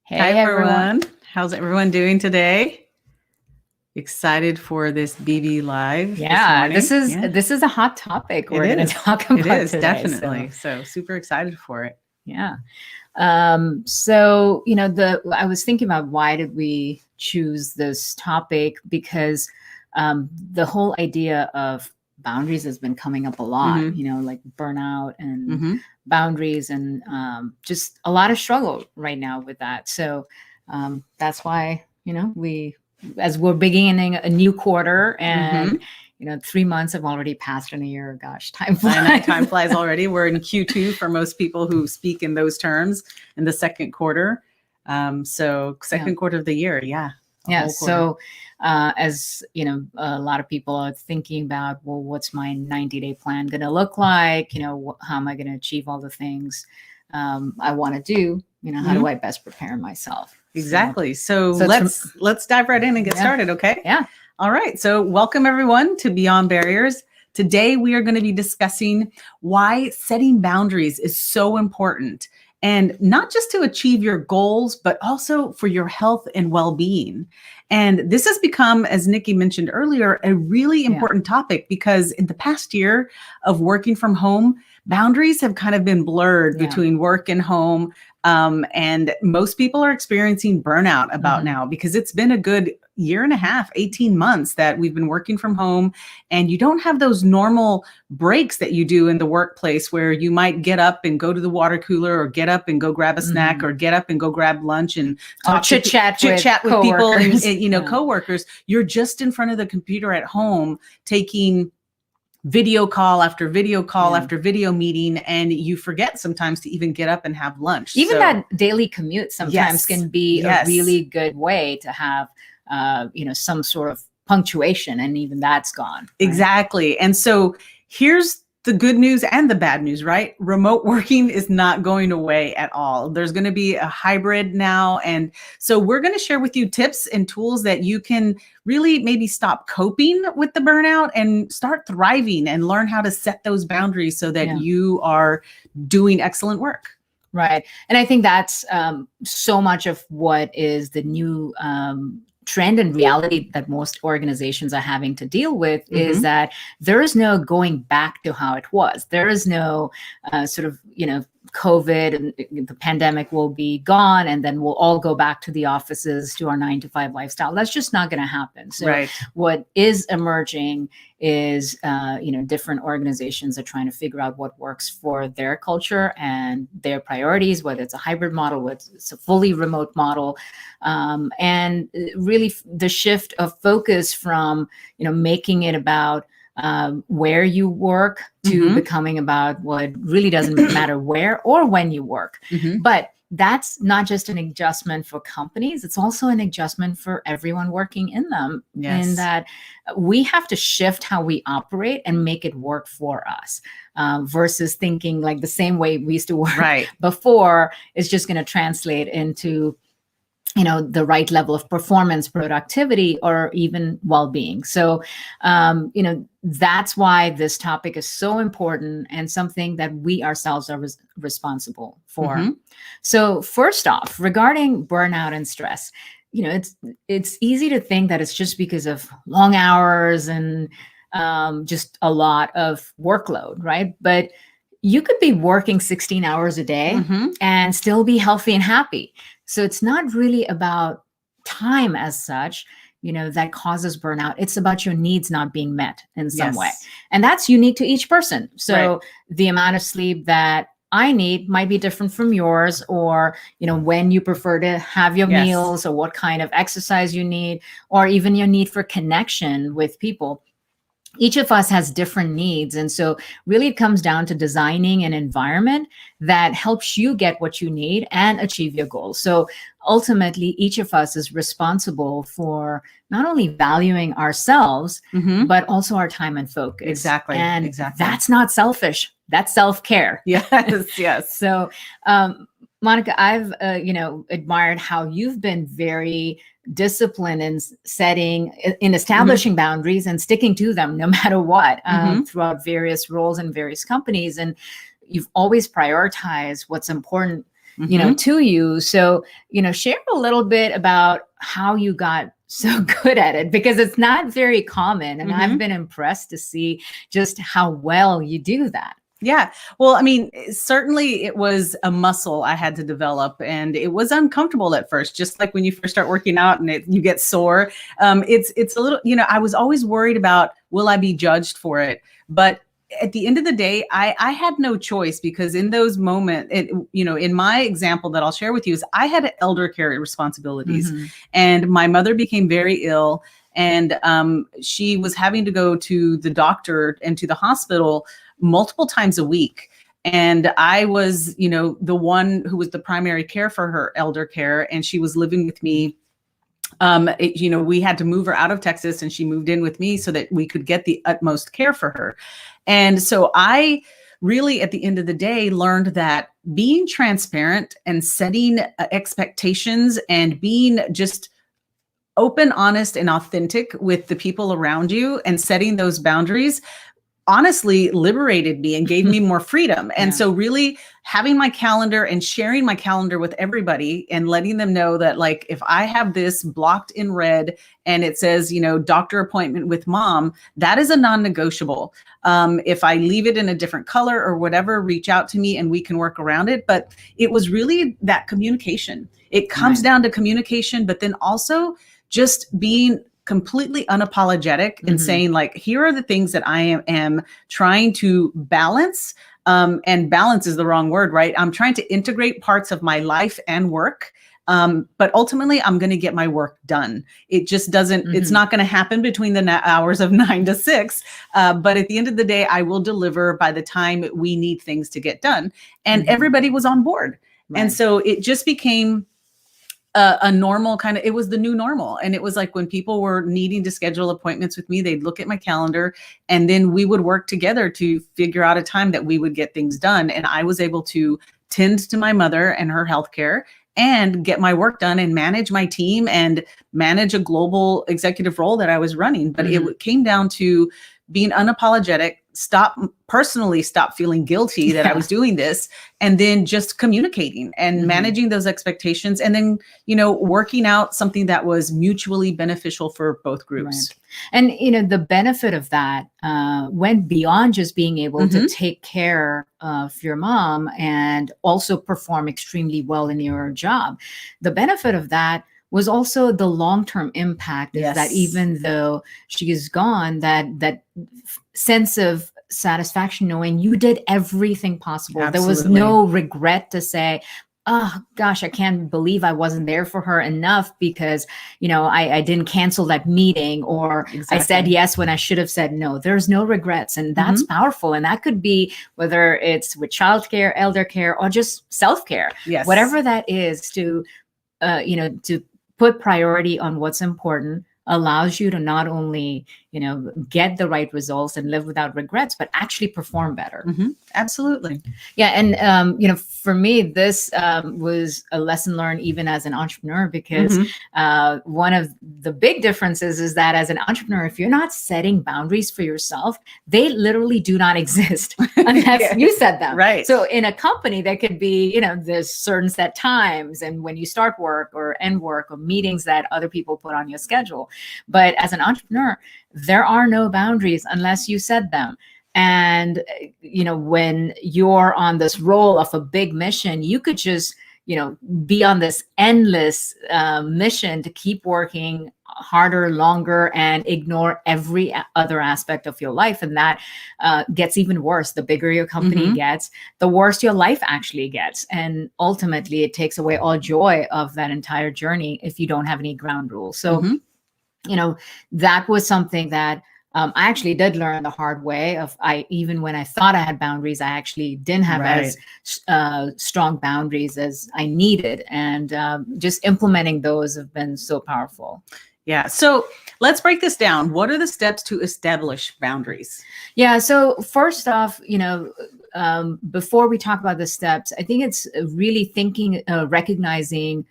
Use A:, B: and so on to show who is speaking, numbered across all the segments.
A: Hi, everyone. How's everyone doing today? Excited for this BB Live
B: This
A: morning?
B: this is a hot topic we're going to talk
A: It
B: about
A: is,
B: today.
A: definitely. So super excited for it.
B: Yeah. I was thinking about why did we choose this topic, because the whole idea of boundaries has been coming up a lot, like burnout and boundaries, and just a lot of struggle right now with that. So that's why, as we're beginning a new quarter, and 3 months have already passed in a year. Gosh, time flies.
A: I know, time flies already. We're in Q2 for most people who speak in those terms in the second quarter. Second quarter of the year. Yeah.
B: Yeah. So as you know, a lot of people are thinking about, well, what's my 90-day plan going to look like? How am I going to achieve all the things I want to do? How do I best prepare myself?
A: Exactly. So let's dive right in and get started. Okay.
B: Yeah.
A: All right. So welcome everyone to Beyond Barriers. Today we are going to be discussing why setting boundaries is so important, and not just to achieve your goals, but also for your health and well-being. And this has become, as Nikki mentioned earlier, a really important topic, because in the past year of working from home, boundaries have kind of been blurred between work and home. And most people are experiencing burnout about now, because it's been a good year and a half, 18 months that we've been working from home, and you don't have those normal breaks that you do in the workplace where you might get up and go to the water cooler, or get up and go grab a snack, or get up and go grab lunch and talk
B: chit chat
A: with people and coworkers. You're just in front of the computer at home taking video call after video call after video meeting, and you forget sometimes to even get up and have lunch.
B: Even that daily commute sometimes can be a really good way to have some sort of punctuation, and even that's gone. Right?
A: Exactly. And so here's the good news and the bad news, right? Remote working is not going away at all. There's going to be a hybrid now. And so we're going to share with you tips and tools that you can really maybe stop coping with the burnout and start thriving, and learn how to set those boundaries so that you are doing excellent work.
B: Right. And I think that's so much of what is the new trend and reality that most organizations are having to deal with, is that there is no going back to how it was. There is no COVID and the pandemic will be gone, and then we'll all go back to the offices to our 9-to-5 lifestyle. That's just not going to happen. So what is emerging is, different organizations are trying to figure out what works for their culture and their priorities, whether it's a hybrid model, whether it's a fully remote model. And really the shift of focus from, making it about where you work to becoming about what really doesn't matter where or when you work. But that's not just an adjustment for companies, it's also an adjustment for everyone working in them. In that we have to shift how we operate and make it work for us, versus thinking like the same way we used to work before is just going to translate into the right level of performance, productivity, or even well-being. So, that's why this topic is so important, and something that we ourselves are responsible for. So first off, regarding burnout and stress, it's easy to think that it's just because of long hours and just a lot of workload, right? But you could be working 16 hours a day and still be healthy and happy. So it's not really about time as such, that causes burnout. It's about your needs not being met in some way. And that's unique to each person. So the amount of sleep that I need might be different from yours, or, when you prefer to have your meals, or what kind of exercise you need, or even your need for connection with people. Each of us has different needs. And so really it comes down to designing an environment that helps you get what you need and achieve your goals. So ultimately, each of us is responsible for not only valuing ourselves, but also our time and focus.
A: Exactly.
B: And that's not selfish. That's self-care.
A: Yes.
B: So, Monica, I've, admired how you've been very disciplined in establishing boundaries and sticking to them no matter what, throughout various roles in various companies. And you've always prioritized what's important to you. So, share a little bit about how you got so good at it, because it's not very common. And I've been impressed to see just how well you do that.
A: Yeah. Well, I mean, certainly it was a muscle I had to develop, and it was uncomfortable at first, just like when you first start working out and you get sore. It's a little, I was always worried about, will I be judged for it? But at the end of the day, I had no choice, because in those moments, in my example that I'll share with you, is I had elder care responsibilities, and my mother became very ill, and she was having to go to the doctor and to the hospital multiple times a week. And I was, the one who was the primary care for her elder care, and she was living with me. We had to move her out of Texas, and she moved in with me so that we could get the utmost care for her. And so I really, at the end of the day, learned that being transparent and setting expectations and being just open, honest, and authentic with the people around you and setting those boundaries honestly liberated me and gave me more freedom. And so really having my calendar and sharing my calendar with everybody and letting them know that, like, if I have this blocked in red and it says, doctor appointment with mom, that is a non-negotiable. If I leave it in a different color or whatever, reach out to me and we can work around it. But it was really that communication. It comes down to communication, but then also just being completely unapologetic and saying, like, here are the things that I am trying to balance. And balance is the wrong word, right? I'm trying to integrate parts of my life and work. But ultimately, I'm going to get my work done. It just doesn't, it's not going to happen between the hours of 9 to 6. But at the end of the day, I will deliver by the time we need things to get done. And everybody was on board. Right. And so it just became a normal kind of, it was the new normal. And it was like when people were needing to schedule appointments with me, they'd look at my calendar, and then we would work together to figure out a time that we would get things done. And I was able to tend to my mother and her healthcare and get my work done and manage my team and manage a global executive role that I was running. But it came down to being unapologetic, stop feeling guilty that I was doing this, and then just communicating and managing those expectations, and then, working out something that was mutually beneficial for both groups.
B: Right. And, the benefit of that went beyond just being able to take care of your mom and also perform extremely well in your job. The benefit of that was also the long-term impact, is that even though she is gone, that sense of satisfaction knowing you did everything possible. Absolutely. There was no regret to say, oh gosh, I can't believe I wasn't there for her enough because, I didn't cancel that meeting, or I said yes when I should have said no. There's no regrets. And that's powerful. And that could be whether it's with childcare, elder care, or just self-care, whatever that is, to put priority on what's important allows you to not only, get the right results and live without regrets, but actually perform better.
A: Absolutely.
B: Yeah. And, for me, this was a lesson learned even as an entrepreneur, because one of the big differences is that as an entrepreneur, if you're not setting boundaries for yourself, they literally do not exist unless you set them.
A: Right.
B: So in a company, there could be, there's certain set times, and when you start work or end work, or meetings that other people put on your schedule. But as an entrepreneur, there are no boundaries unless you set them. And, when you're on this role of a big mission, you could just, be on this endless mission to keep working harder, longer, and ignore every other aspect of your life. And that gets even worse. The bigger your company gets, the worse your life actually gets. And ultimately, it takes away all joy of that entire journey if you don't have any ground rules. So, that was something that I actually did learn the hard way. Even when I thought I had boundaries, I actually didn't have as strong boundaries as I needed. And just implementing those have been so powerful.
A: Yeah. So let's break this down. What are the steps to establish boundaries?
B: Yeah. So first off, before we talk about the steps, I think it's really recognizing,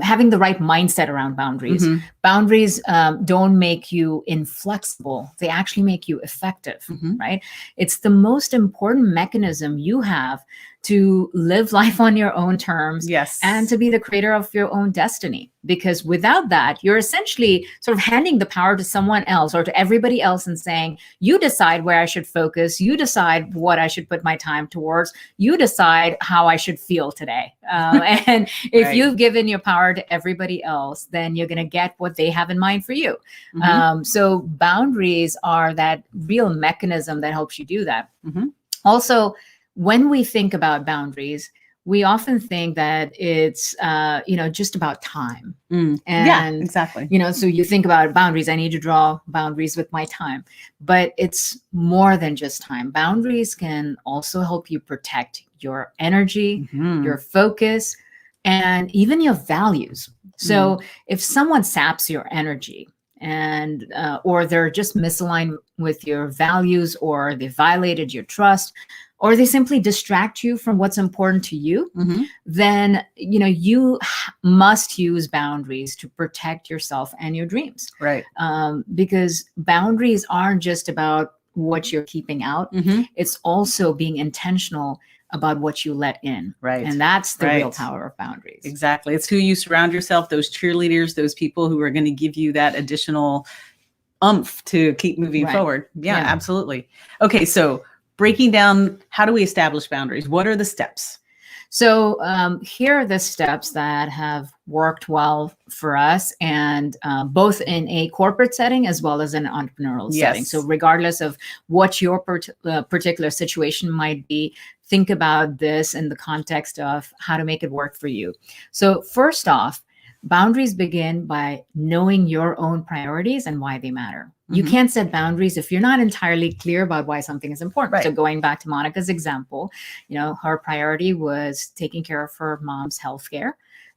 B: having the right mindset around boundaries. Boundaries don't make you inflexible. They actually make you effective, right? It's the most important mechanism you have to live life on your own terms,
A: yes,
B: and to be the creator of your own destiny. Because without that, you're essentially sort of handing the power to someone else or to everybody else and saying, you decide where I should focus, you decide what I should put my time towards, you decide how I should feel today. And if
A: Right.
B: you've given your power to everybody else, then you're going to get what they have in mind for you. So boundaries are that real mechanism that helps you do that. Also, when we think about boundaries, we often think that it's, just about time. And,
A: yeah, exactly.
B: So you think about boundaries. I need to draw boundaries with my time, but it's more than just time. Boundaries can also help you protect your energy, your focus, and even your values. So if someone saps your energy and, or they're just misaligned with your values, or they violated your trust, or they simply distract you from what's important to you, then you must use boundaries to protect yourself and your dreams.
A: Right.
B: Because boundaries aren't just about what you're keeping out. It's also being intentional about what you let in.
A: Right.
B: And that's the real power of boundaries.
A: Exactly. It's who you surround yourself, those cheerleaders, those people who are going to give you that additional oomph to keep moving forward. Yeah, absolutely. Okay. So breaking down, how do we establish boundaries? What are the steps?
B: So here are the steps that have worked well for us, and both in a corporate setting as well as an entrepreneurial setting. So regardless of what your particular situation might be, think about this in the context of how to make it work for you. So first off, boundaries begin by knowing your own priorities and why they matter. You can't set boundaries if you're not entirely clear about why something is important. Right. So going back to Monica's example, her priority was taking care of her mom's healthcare.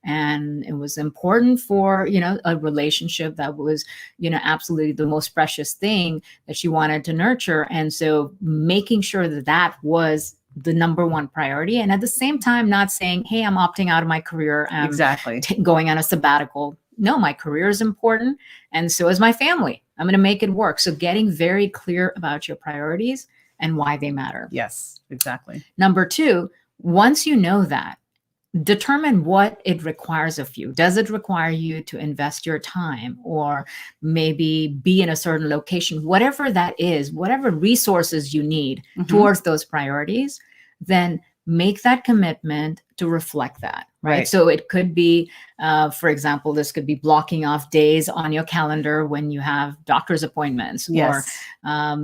B: And it was important for, a relationship that was, absolutely the most precious thing that she wanted to nurture. And so making sure that that was the number one priority. And at the same time, not saying, hey, I'm opting out of my career. I'm going on a sabbatical. No, my career is important. And so is my family. I'm going to make it work. So getting very clear about your priorities and why they matter.
A: Yes, exactly.
B: Number two, once you know that, determine what it requires of you. Does it require you to invest your time, or maybe be in a certain location, whatever that is, whatever resources you need towards those priorities, then make that commitment to reflect that, right? So it could be, for example, this could be blocking off days on your calendar when you have doctor's appointments, or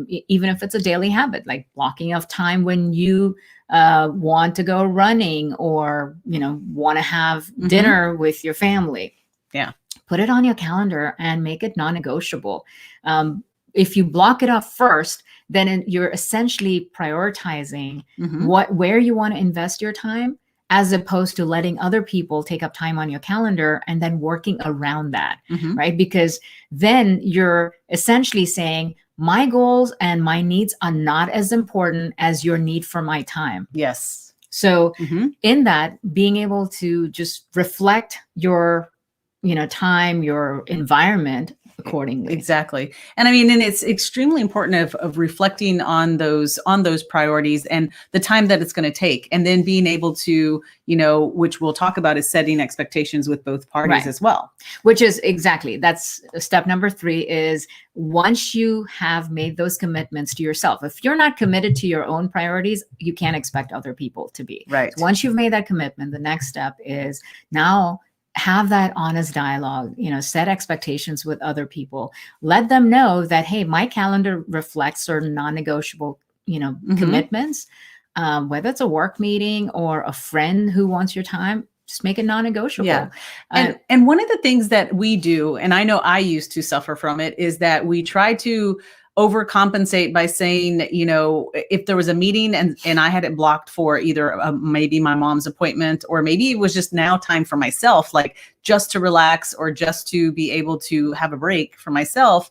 B: even if it's a daily habit, like blocking off time when you want to go running, or, want to have dinner with your family.
A: Yeah.
B: Put it on your calendar and make it non-negotiable. If you block it off first, then you're essentially prioritizing where you want to invest your time, as opposed to letting other people take up time on your calendar and then working around that, right? Because then you're essentially saying, my goals and my needs are not as important as your need for my time.
A: Yes.
B: So in that, being able to just reflect your, time, your environment accordingly.
A: Exactly. And I mean, and it's extremely important of reflecting on those priorities and the time that it's going to take, and then being able to, which we'll talk about, is setting expectations with both parties as well.
B: Which is that's step number 3, is once you have made those commitments to yourself, if you're not committed to your own priorities, you can't expect other people to be.
A: Right.
B: So once you've made that commitment, the next step is now have that honest dialogue, set expectations with other people. Let them know that, hey, my calendar reflects certain non-negotiable, commitments, whether it's a work meeting or a friend who wants your time. Just make it non-negotiable.
A: Yeah. And one of the things that we do, and I know I used to suffer from it, is that we try to overcompensate by saying, if there was a meeting and I had it blocked for either maybe my mom's appointment, or maybe it was just now time for myself, like just to relax or just to be able to have a break for myself,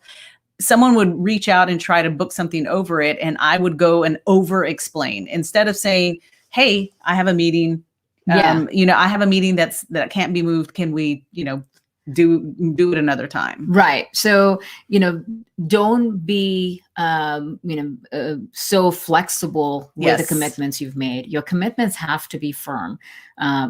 A: someone would reach out and try to book something over it. And I would go and over explain, instead of saying, hey, I have a meeting. I have a meeting that can't be moved. Can we, do it another time.
B: Right. So, don't be, so flexible with the commitments you've made. Your commitments have to be firm.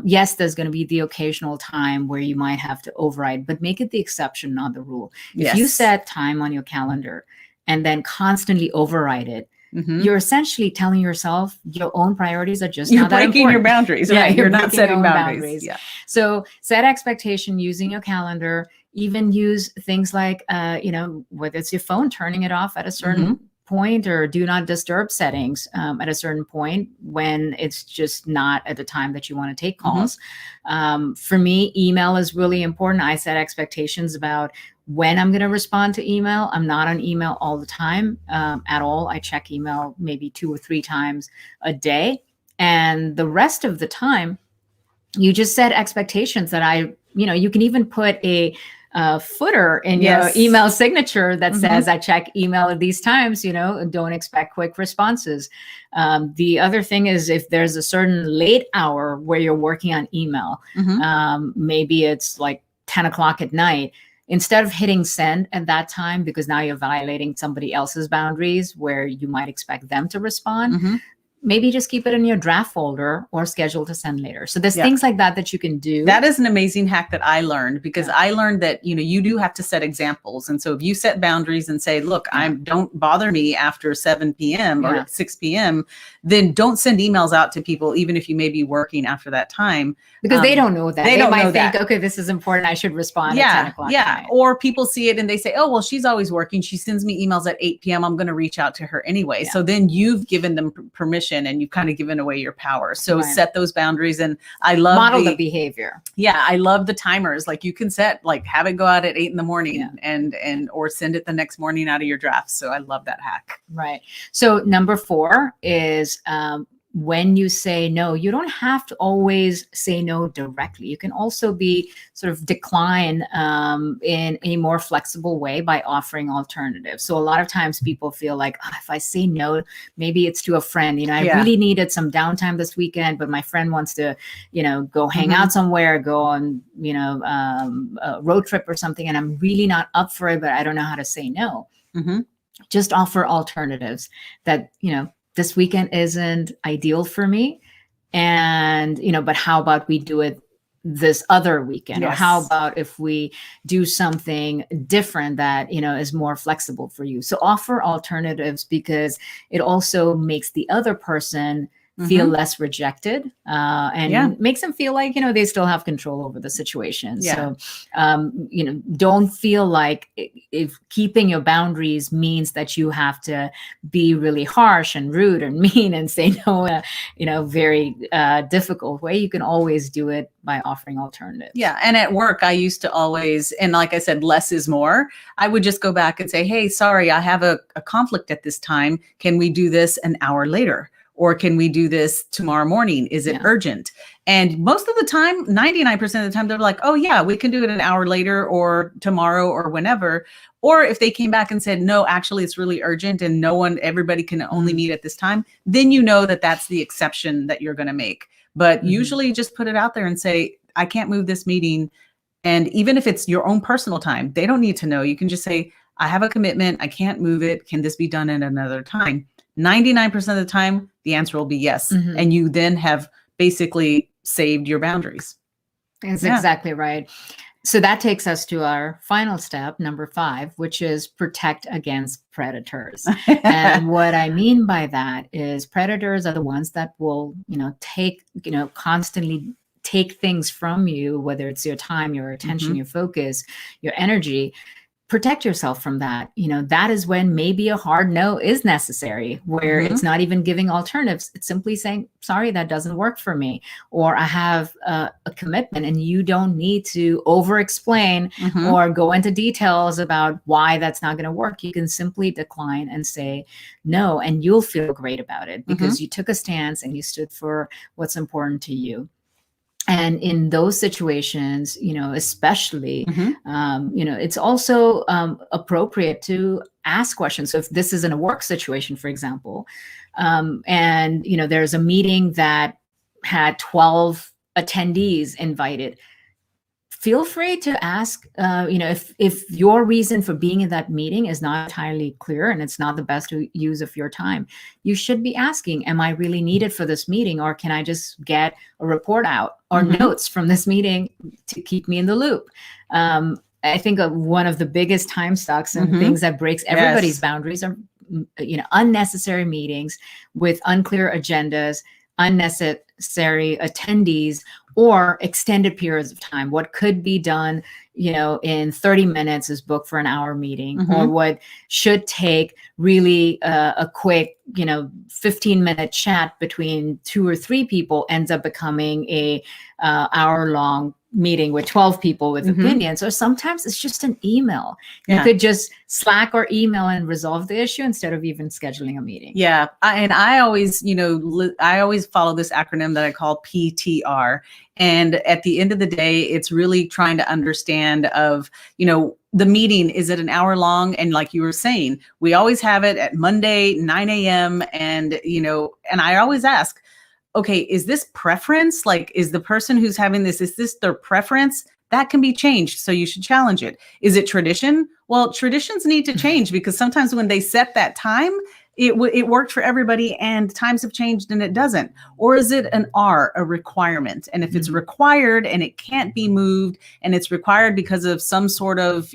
B: Yes, there's going to be the occasional time where you might have to override, but make it the exception, not the rule. If you set time on your calendar and then constantly override it, you're essentially telling yourself your own priorities are just not that important.
A: You're breaking your boundaries, right? You're not setting boundaries.
B: Yeah. So set expectation using your calendar. Even use things like, whether it's your phone, turning it off at a certain point, or do not disturb settings at a certain point when it's just not at the time that you want to take calls. For me, email is really important. I set expectations about when I'm going to respond to email. I'm not on email all the time at all. I check email maybe 2 or 3 times a day. And the rest of the time, you just set expectations that you can even put a footer in your email signature that says, I check email at these times, don't expect quick responses. The other thing is, if there's a certain late hour where you're working on email, maybe it's like 10 o'clock at night, instead of hitting send at that time, because now you're violating somebody else's boundaries where you might expect them to respond, maybe just keep it in your draft folder or schedule to send later. So there's things like that you can do.
A: That is an amazing hack that I learned, because I learned that, you do have to set examples. And so if you set boundaries and say, look, don't bother me after 7 p.m. or 6 p.m., then don't send emails out to people, even if you may be working after that time.
B: Because they don't know that. They might think, okay, this is important, I should respond at 10 o'clock.
A: Yeah. Or people see it and they say, oh, well, she's always working. She sends me emails at 8 p.m. I'm going to reach out to her anyway. So then you've given them permission and you've kind of given away your power. So set those boundaries. And I love
B: model the behavior.
A: Yeah. I love the timers. Like you can set, like have it go out at 8 a.m. and or send it the next morning out of your drafts. So I love that hack.
B: Right. So number 4 is, when you say no, you don't have to always say no directly. You can also be sort of decline in a more flexible way by offering alternatives. So a lot of times people feel like, if I say no, maybe it's to a friend, I really needed some downtime this weekend, but my friend wants to, go hang out somewhere, go on, a road trip or something. And I'm really not up for it, but I don't know how to say no. Just offer alternatives that, this weekend isn't ideal for me. And, but how about we do it this other weekend? Or how about if we do something different that, is more flexible for you? So offer alternatives, because it also makes the other person feel less rejected, and makes them feel like, they still have control over the situation. So, don't feel like if keeping your boundaries means that you have to be really harsh and rude and mean and say no in a very difficult way. You can always do it by offering alternatives.
A: Yeah. And at work, I used to always, and like I said, less is more. I would just go back and say, hey, sorry, I have a conflict at this time. Can we do this an hour later? Or can we do this tomorrow morning? Is it urgent? And most of the time, 99% of the time, they're like, oh yeah, we can do it an hour later or tomorrow or whenever. Or if they came back and said, no, actually it's really urgent and everybody can only meet at this time, then you know that that's the exception that you're going to make. But usually just put it out there and say, I can't move this meeting. And even if it's your own personal time, they don't need to know. You can just say, I have a commitment. I can't move it. Can this be done at another time? 99% of the time, the answer will be yes. And you then have basically saved your boundaries.
B: That's exactly right. So that takes us to our final step, number 5, which is protect against predators. And what I mean by that is predators are the ones that will, constantly take things from you, whether it's your time, your attention, your focus, your energy. Protect yourself from that. That is when maybe a hard no is necessary, where it's not even giving alternatives. It's simply saying, sorry, that doesn't work for me. Or I have a commitment, and you don't need to over explain or go into details about why that's not going to work. You can simply decline and say no, and you'll feel great about it because you took a stance and you stood for what's important to you. And in those situations, especially, it's also appropriate to ask questions. So if this is in a work situation, for example, and, there's a meeting that had 12 attendees invited, feel free to ask, if your reason for being in that meeting is not entirely clear and it's not the best use of your time, you should be asking, am I really needed for this meeting, or can I just get a report out or notes from this meeting to keep me in the loop? I think one of the biggest time sucks and things that breaks everybody's boundaries are, unnecessary meetings with unclear agendas, unnecessary attendees, or extended periods of time. What could be done, in 30 minutes is booked for an hour meeting, or what should take really a quick, 15-minute chat between 2 or 3 people ends up becoming a hour-long meeting with 12 people with opinions. Or sometimes it's just an email. You could just Slack or email and resolve the issue instead of even scheduling a meeting.
A: Yeah. I always, I always follow this acronym that I call PTR. And at the end of the day, it's really trying to understand of, the meeting, is it an hour long? And like you were saying, we always have it at Monday, 9 a.m. And, and I always ask, okay, is this preference? Like, is the person who's having this, is this their preference? That can be changed. So you should challenge it. Is it tradition? Well, traditions need to change, because sometimes when they set that time, it worked for everybody and times have changed and it doesn't. Or is it a requirement? And if it's required and it can't be moved, and it's required because of some sort of,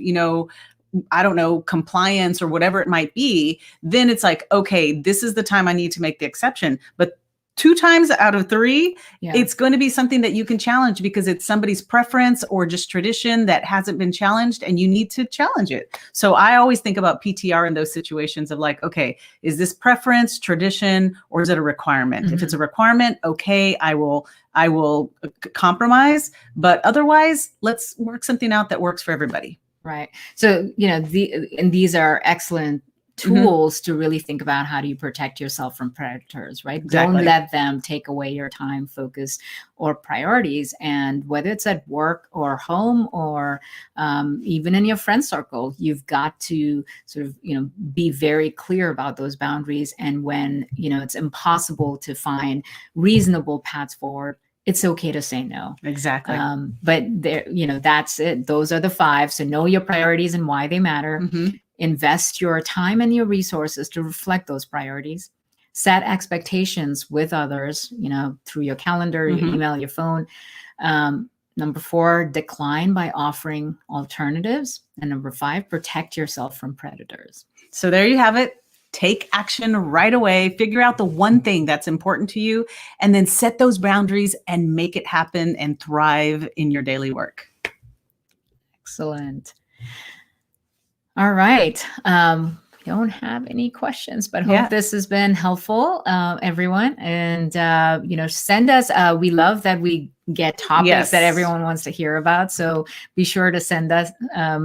A: I don't know, compliance or whatever it might be, then it's like, okay, this is the time I need to make the exception. But 2 times out of 3, it's going to be something that you can challenge because it's somebody's preference or just tradition that hasn't been challenged, and you need to challenge it. So I always think about PTR in those situations of like, okay, is this preference, tradition, or is it a requirement? If it's a requirement, okay, I will compromise, but otherwise let's work something out that works for everybody.
B: Right. So, and these are excellent tools to really think about how do you protect yourself from predators, right?
A: Exactly.
B: Don't let them take away your time, focus, or priorities. And whether it's at work or home or even in your friend circle, you've got to sort of, be very clear about those boundaries. And when, it's impossible to find reasonable paths forward, it's okay to say no.
A: Exactly.
B: But there, that's it. Those are the 5. So know your priorities and why they matter. Invest your time and your resources to reflect those priorities. Set expectations with others, through your calendar, your email, your phone. Number 4, decline by offering alternatives. And number 5, protect yourself from predators.
A: So there you have it. Take action right away. Figure out the one thing that's important to you, and then set those boundaries and make it happen and thrive in your daily work.
B: Excellent. All right. Don't have any questions, but hope this has been helpful, everyone. And, send us, we love that we get topics that everyone wants to hear about. So be sure to send us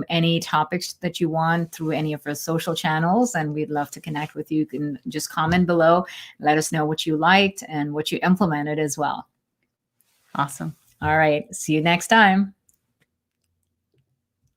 B: any topics that you want through any of our social channels. And we'd love to connect with you. You can just comment below, let us know what you liked and what you implemented as well.
A: Awesome.
B: All right. See you next time.